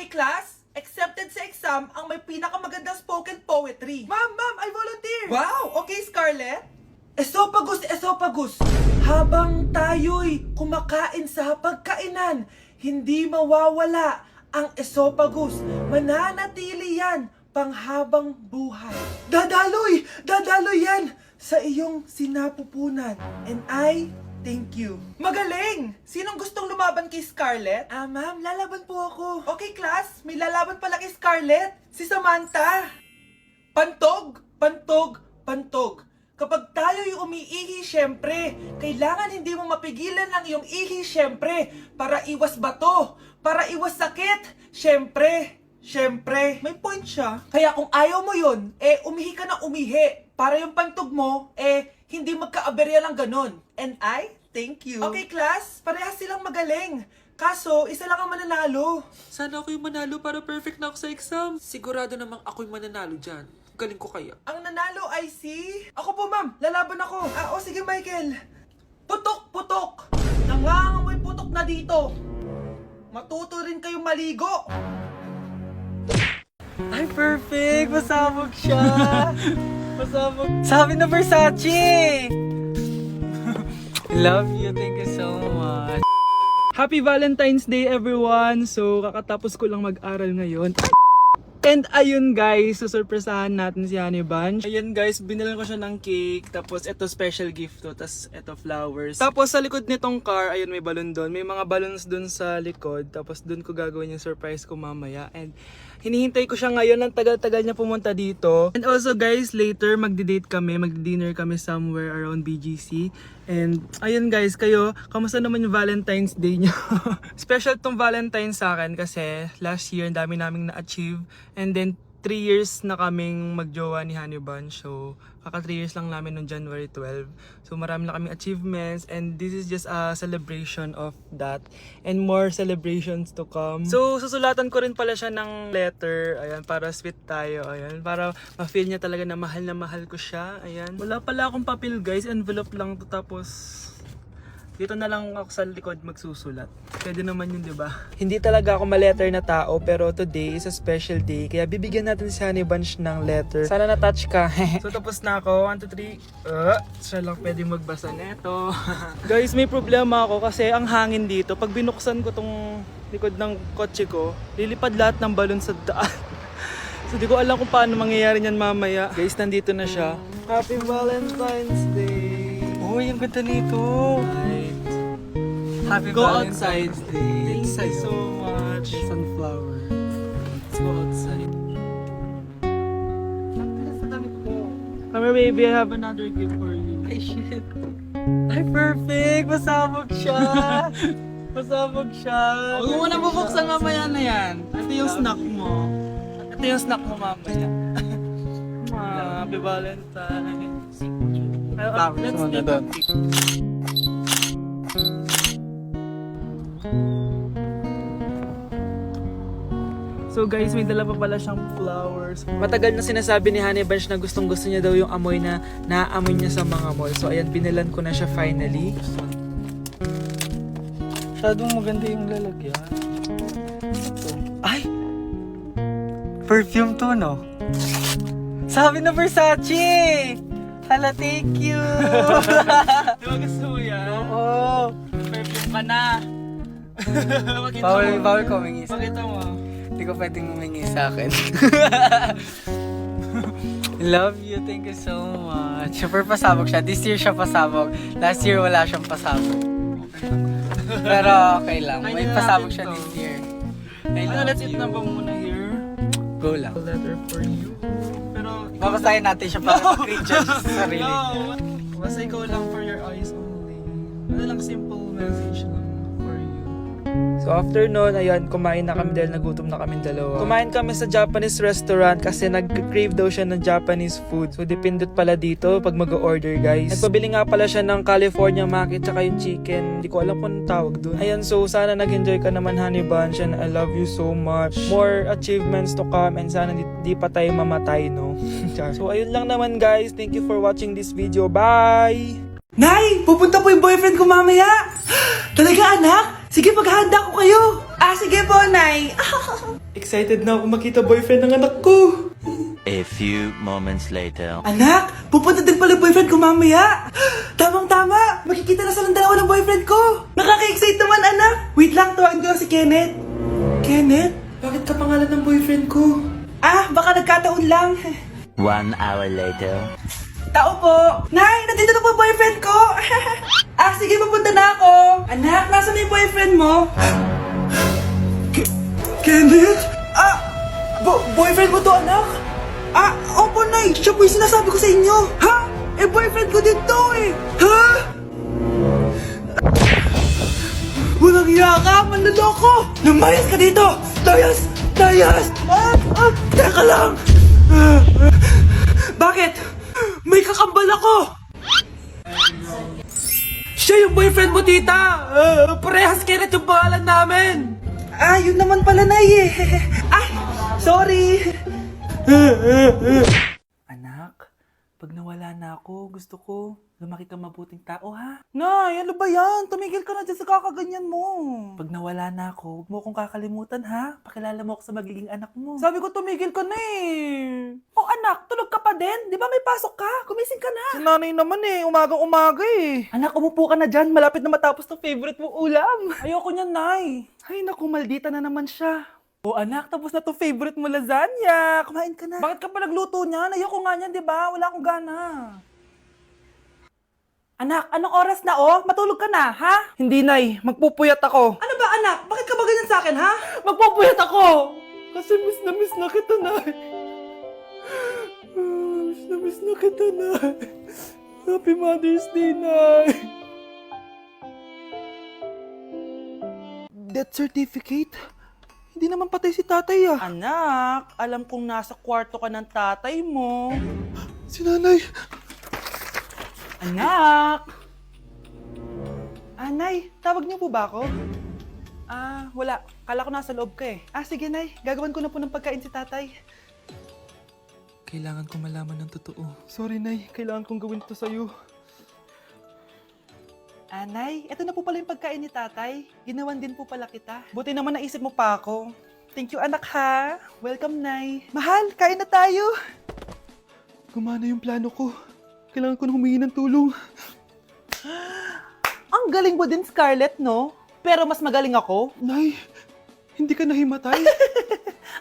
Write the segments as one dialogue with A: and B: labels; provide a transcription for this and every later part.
A: Okay, class? Accepted sa exam ang may pinakamagandang spoken poetry. Ma'am, I volunteer! Wow! Okay, Scarlett? Esophagus! Habang tayo'y kumakain sa pagkainan, hindi mawawala ang esophagus. Mananatili yan panghabang buhay. Dadaloy yan sa iyong sinapupunan. And I thank you. Magaling! Sinong gustong lumaban kay Scarlett? Ma'am, lalaban po ako. Okay, class. May lalaban pala kay Scarlett. Si Samantha. Pantog. Kapag tayo'y umiihi, syempre, kailangan hindi mo mapigilan ang iyong ihi, syempre, para iwas bato, para iwas sakit, syempre, may point siya. Kaya kung ayaw mo yun, umihi ka na umihi, para yung pantog mo, hindi magkaaberya lang ganon. And I thank you. Okay, class, parehas silang magaling. Kaso, isa lang ang mananalo.
B: Sana ako yung manalo para perfect na ako sa exam. Sigurado namang ako yung mananalo dyan. Galing ko kaya.
A: Ang nanalo ay si... Ako po, ma'am. Lalaban ako. Sige, Michael. Putok. Nangangamoy putok na dito. Matuto rin kayong maligo.
C: Ay, perfect! Masabog siya! Masabog. Sabi na Versace! Love you. Thank you so much.
D: Happy Valentine's Day everyone! So, kakatapos ko lang mag-aral ngayon. And ayun guys, susurpresahan natin si Honey Bunch. Ayun guys, binilan ko siya ng cake. Tapos ito special gift to. Tapos ito flowers. Tapos sa likod nitong car, ayun may balon doon. May mga balloons doon sa likod. Tapos doon ko gagawin yung surprise ko mamaya. And hinihintay ko siya ngayon. Ang tagal-tagal niya pumunta dito. And also guys, later magdi-date kami. Magdi-dinner kami somewhere around BGC. And ayun guys, kayo, kamusta naman yung Valentine's Day niyo? Special tong Valentine's sa akin kasi last year ang dami naming na-achieve. And then 3 years na kaming magjowa ni Honey Bunch. So kaka 3 years lang namin noong January 12. So marami na kaming achievements and this is just a celebration of that. And more celebrations to come. So susulatan ko rin pala siya ng letter. Ayan, para sweet tayo. Ayan, para ma-feel niya talaga na mahal ko siya. Ayan. Wala pala akong papel guys. Envelope lang to, tapos dito na lang ako sa likod magsusulat. Pwede naman yun, di ba? Hindi talaga ako ma-letter na tao, pero today is a special day. Kaya bibigyan natin si Honey Bunch ng letter. Sana na-touch ka. So tapos na ako. 1, 2, 3. Siya lang pwede magbasa neto. Guys, may problema ako kasi ang hangin dito. Pag binuksan ko tong likod ng kotse ko, lilipad lahat ng balon sa daan. So di ko alam kung paano mangyayari niyan mamaya. Guys, nandito na siya. Happy Valentine's Day!
C: Uy, ang ganda nito. Happy
D: Go
C: Valentine's Day.
D: Thank you so much.
C: Sunflower.
D: Let's go outside. Come here, baby. I have another gift for you.
C: Ay, shit. Ay, perfect! Masabog siya! Masabog siya!
D: Huwag mo na bubuksan mamaya na yan. Ito yung snack mo. Ito yung snack mo mamaya. Happy Valentine's. Let's take a pic. So guys, may dala pa pala siyang flowers. Matagal na sinasabi ni Honey Bunch na gustong gusto niya daw yung amoy na naaamoy niya sa mga mall. So ayan, binilan ko na siya finally.
C: Masyadong maganda yung lalagyan. Ito. Ay! Perfume to, no? Sabi na Versace! Hala, thank you!
D: Di ba gusto mo yan?
C: Oo!
D: Perfume ka na! Pakita
C: Bawal ko humingi sa
D: Pakita mo.
C: Hindi ko pwedeng humingi sa akin. Love you, thank you so much. Super pasabog siya. This year siya pasabog. Last year wala siyang pasabog. Pero okay lang. May pasabog siya this year. I love
D: Let's eat
C: you.
D: na ba muna here?
C: Go lang.
D: A letter for you. Pero
C: Babasahin natin siya para mag-recharge sa sarili.
D: No! Basta ikaw lang for your eyes only. Ano lang, simple message lang for you. So after nun, ayan, kumain na kami dahil nagutom na kami dalawa. Kumain kami sa Japanese restaurant kasi nag-crave daw siya ng Japanese food. So dependent pala dito pag mag-order guys. Nagpabili nga pala siya ng California maki tsaka yung chicken. Hindi ko alam kung anong tawag dun. Ayan, so sana nag-enjoy ka naman Honey Bunch and I love you so much. More achievements to come and sana di pa tayo mamatay, no? So ayun lang naman guys. Thank you for watching this video. Bye!
A: Nay! Pupunta po yung boyfriend ko mamaya! Talaga anak? Sige, paghahanda ko kayo. Sige po, Nay. Excited na ako makita boyfriend ng anak ko.
E: A few moments later.
A: Anak, pupunta din pala boyfriend ko mamaya. Tamang-tama, makikita na silang dalawa ng boyfriend ko. Nakaka-excite naman, anak. Wait lang, tawagin ko si Kenneth. Kenneth? Bakit ka pangalan ng boyfriend ko? Baka nagkataon lang.
E: 1 hour later.
A: Tao po. Nay, nandito na po boyfriend ko. Sige, papunta na ako. Anak, nasa na yung boyfriend mo? Kenneth? Boyfriend mo to, anak? Opo, Nay. Siya po yung sinasabi ko sa inyo. Ha? Boyfriend ko din to eh. Ha? Walang hiya ka, manloloko. Lumayas ka dito. Layas! Teka lang. Bakit? May kakambal ako. Siya yung boyfriend mo, tita. Parehas Kenneth yung pangalan namin. Yun naman pala, Nay eh. Sorry. Anak, pag nawala na ako, gusto ko lumaki kang mabuting tao, ha? Nay, ano ba yan? Tumigil ka na dyan sa kakaganyan mo. Pag nawala na ako, huwag mo akong kakalimutan, ha? Pakilala mo ako sa magiging anak mo. Sabi ko, tumigil ka na eh. Anak, tulog ka pa din? Di ba may pasok ka? Gumising ka na. Si nanay naman eh, umagang-umaga eh. Anak, umupo ka na dyan. Malapit na matapos ng favorite mong ulam. Ayoko niyan, Nay. Ay, naku, maldita na naman siya. Anak, tapos na to favorite mo lasagna. Kumain ka na. Bakit ka pa nagluto niyan? Ayoko nga niyan, di ba? Wala akong gana. Anak, anong oras na Matulog ka na, ha? Hindi, Nay. Magpupuyat ako. Ano ba, anak? Bakit ka ba ganyan sa akin, ha? Magpupuyat ako! Kasi miss na kita, Nay. Miss na kita, Nay. Happy Mother's Day, Nay. Death certificate? Hindi naman patay si tatay, Anak, alam kong nasa kwarto ka ng tatay mo. Si nanay. Anak! Nay, tawag niyo po ba ako? Wala. Kala ko nasa loob ka eh. Sige, Nay. Gagawan ko na po ng pagkain si tatay.
B: Kailangan ko malaman ng totoo.
A: Sorry, Nay. Kailangan kong gawin ito sa'yo. Nay, ito na po pala yung pagkain ni tatay. Ginawan din po pala kita. Buti naman naisip mo pa ako. Thank you, anak, ha. Welcome, Nay. Mahal, kain na tayo. Gumana yung plano ko. Kailangan ko na humingi ng tulong. Ang galing mo din, Scarlett, no? Pero mas magaling ako. Nay, hindi ka nahimatay.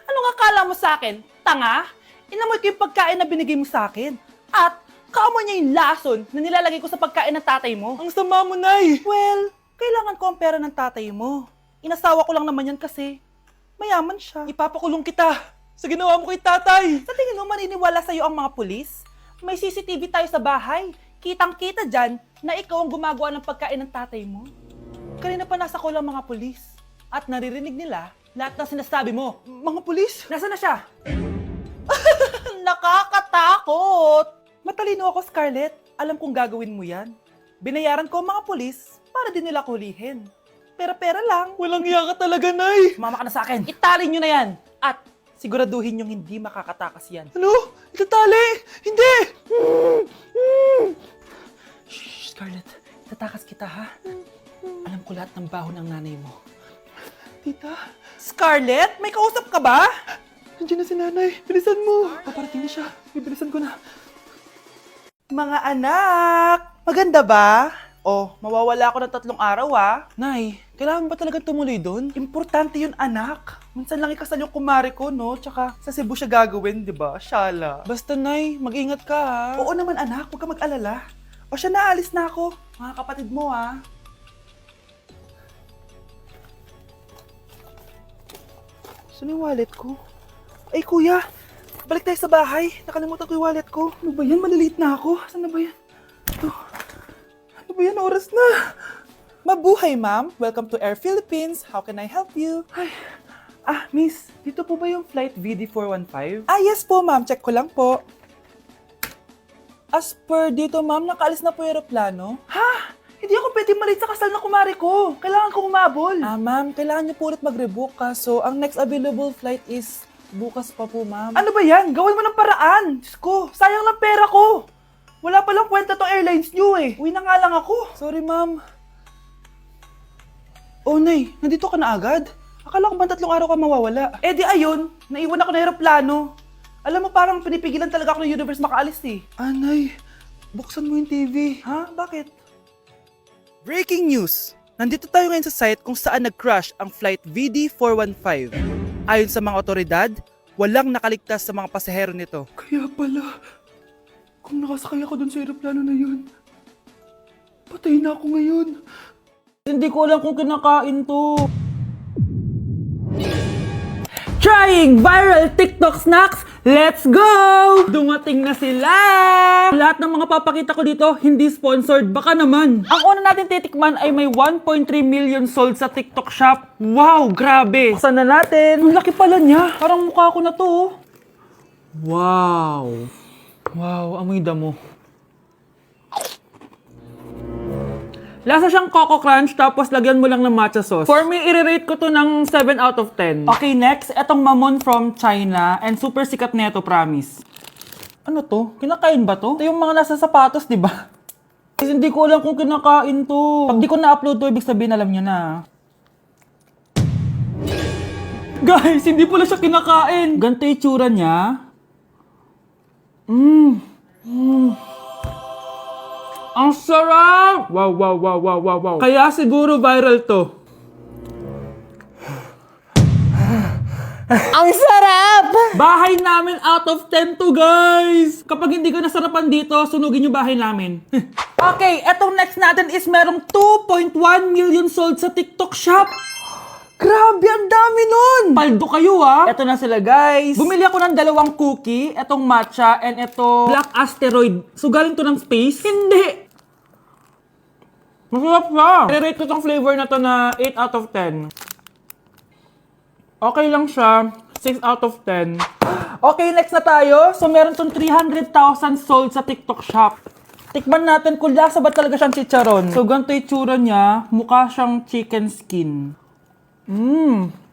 A: Anong akala mo sa akin? Tanga? Inamoy ko yung pagkain na binigay mo sa akin. At kaamoy niya yung lason na nilalagay ko sa pagkain ng tatay mo. Ang sama mo, Nay. Well, kailangan ko ang pera ng tatay mo. Inasawa ko lang naman yan kasi mayaman siya. Ipapakulong kita sa ginawa mo kay tatay. Sa tingin mo maniniwala sa'yo ang mga pulis? May CCTV tayo sa bahay. Kitang-kita dyan na ikaw ang gumagawa ng pagkain ng tatay mo. Kanina pa nasa kulang mga pulis. At naririnig nila lahat ng sinasabi mo. Mga pulis? Nasaan na siya? Nakakatakot! Matalino ako, Scarlett. Alam kong gagawin mo yan. Binayaran ko ang mga pulis para din nila kulihin. Pera-pera lang. Walang iya ka talaga, Nay. Mama ka na sa akin. Itali nyo na yan. At siguraduhin yung hindi makakatakas yan. Ano? Itatali? Hindi! Shh, Scarlett. Itatakas kita, ha? Alam ko lahat ng baho ng nanay mo. Tita? Scarlett? May kausap ka ba? Nandiyan na si nanay. Bilisan mo. Paparating na siya. Bibilisan ko na. Mga anak! Maganda ba? Mawawala ako ng 3 araw, Nay, kailangan ba talaga tumuloy doon? Importante yun, anak. Minsan lang ikasal yung kumare ko, no? Tsaka sa Cebu siya gagawin, di ba? Shala. Basta, Nay, mag-ingat ka, ha? Oo naman, anak. Huwag ka mag-alala. Siya na, alis na ako. Mga kapatid mo, ha? Saan yung wallet ko? Ay, kuya. Balik tayo sa bahay. Nakalimutan ko yung wallet ko. Ano ba yan? Maliliit na ako. Saan na ba yan? Ito. Ano ba yan? Oras na. Mabuhay, ma'am. Welcome to Air Philippines. How can I help you? Ay. Miss. Dito po ba yung flight VD415? Yes po, ma'am. Check ko lang po. As per dito, ma'am, nakaalis na po yung aeroplano. Ha? Hindi ako pwede malit sa kasal na kumari ko. Kailangan ko umabol. Ma'am, kailangan niyo po ulit mag-rebook So, ang next available flight is bukas pa po, ma'am. Ano ba yan? Gawin mo ng paraan. Diyos ko, sayang lang pera ko. Wala palang kwenta tong airlines niyo eh. Uwi na nga lang ako. Sorry, ma'am. Oh, Nay, nandito ka na agad? Akala ko ba 3 araw ka mawawala? Eh di ayun, naiwan ako na aeroplano. Alam mo, parang pinipigilan talaga ako ng universe makaalis eh. Nay, buksan mo yung TV. Ha? Bakit? Breaking news! Nandito tayo ngayon sa site kung saan nag-crash ang flight VD415. Ayon sa mga otoridad, walang nakaligtas sa mga pasahero nito. Kaya pala, kung nakasakay ako dun sa aeroplano na yun, patay na ako ngayon. Hindi ko alam kung kinakain to. Trying viral TikTok snacks! Let's go! Dumating na sila! Lahat ng mga papakita ko dito, hindi sponsored. Baka naman. Ang una natin titikman ay may 1.3 million sold sa TikTok shop. Wow, grabe! Buksan na natin. Ang laki pala niya. Parang mukha ko na to. Oh. Wow! Wow, amoy damo. Lasa siyang Coco Crunch tapos lagyan mo lang ng matcha sauce. For me, i-rate ko to ng 7 out of 10. Okay, next, etong Mamon from China and super sikat na ito, promise. Ano to? Kinakain ba to? Ito yung mga nasa sapatos, di ba? Guys, hindi ko alam kung kinakain to. Pag di ko na-upload to, ibig sabihin alam nyo na. Guys, hindi pala siya kinakain. Ganito yung tsura niya. Ang sarap! Wow, wow, wow, wow, wow, wow. Kaya siguro viral to. Ang sarap! Bahay namin out of 10 to, guys! Kapag hindi ka nasarapan dito, sunugin yung bahay namin. Okay, etong next natin is merong 2.1 million sold sa TikTok shop. Grabe, ang dami nun! Paldo kayo ah! Eto na sila guys. Bumili ako ng 2 cookie, etong matcha, and eto black asteroid. So galing to ng space? Hindi! Masarap siya! I-rate ko tong flavor na to na 8 out of 10. Okay lang siya. 6 out of 10. Okay, next na tayo. So meron tong 300,000 sold sa TikTok shop. Tikman natin kung lasa ba talaga siyang chicharon. So ganito yung tsura niya. Mukha siyang chicken skin.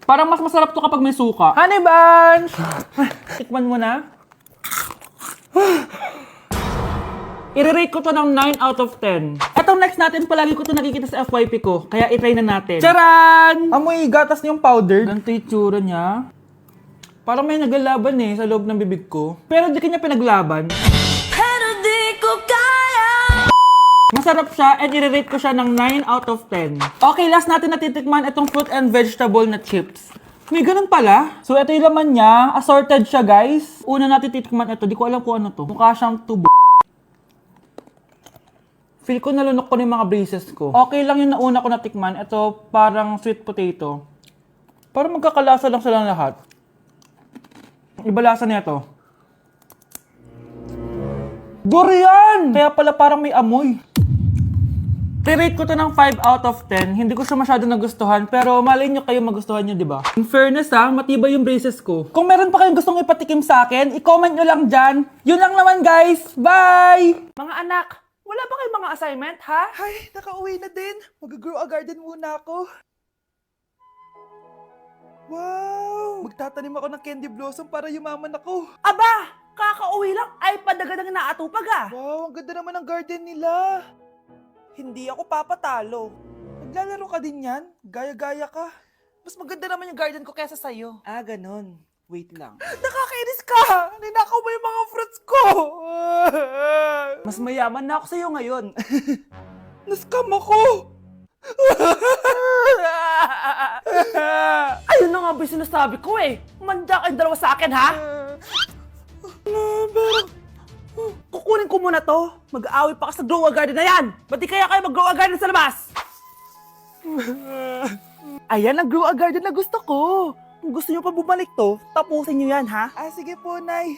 A: Parang mas masarap to kapag may suka. Honey Bunch! Tikman mo na. I-rate ko to ng 9 out of 10. Etong next natin, palagi ko to nakikita sa FYP ko. Kaya itry na natin. Charan! Amoy gatas niyong powder. Ganito yung tsura niya. Parang may naglalaban sa loob ng bibig ko. Pero di kanya pinaglaban. Pero di ko kaya! Masarap siya and i-rate ko siya ng 9 out of 10. Okay, last natin natitikman itong fruit and vegetable na chips. May ganun pala. So ito yung laman niya. Assorted siya, guys. Una natin titikman ito. Di ko alam kung ano to. Mukha siyang tubo. Feel ko nalunok ko na yung mga braces ko. Okay lang yung nauna ko natikman. Ito parang sweet potato. Parang magkakalasa lang silang lahat. Iba lasa nito. Durian! Kaya pala parang may amoy. I-rate ko to ng 5 out of 10. Hindi ko siya masyado nagustuhan, pero malay nyo kayo magustuhan nyo, di ba? In fairness matibay yung braces ko. Kung meron pa kayong gustong ipatikim sa akin, i-comment nyo lang dyan. Yun lang naman, guys. Bye! Mga anak, wala ba kayong mga assignment, ha? Ay, nakauwi na din. Mag-grow a garden muna ako. Wow! Magtatanim ako ng candy blossom para yumaman ako. Aba! Kakauwi lang ay padagadang naatupag ah. Wow, ang ganda naman ng garden nila. Hindi ako papatalo. Naglalaro ka din yan? Gaya-gaya ka. Mas maganda naman yung garden ko kaysa sa'yo. Ah, ganun. Wait lang. Nakakainis ka! Ninakaw mo yung mga fruits ko! Mas mayaman na ako sa'yo ngayon. Nascam ako! Ayun na nga ba yung sinasabi ko eh. Manda kayong dalawa sa akin, ha? Kukunin ko muna to. Mag-aaway pa ka sa grow a garden na yan. Ba't di kaya kayo mag-grow a garden sa labas? Ayan ang grow a garden na gusto ko. Kung gusto nyo pa bumalik to, tapusin nyo yan, ha? Ah, sige po, Nay.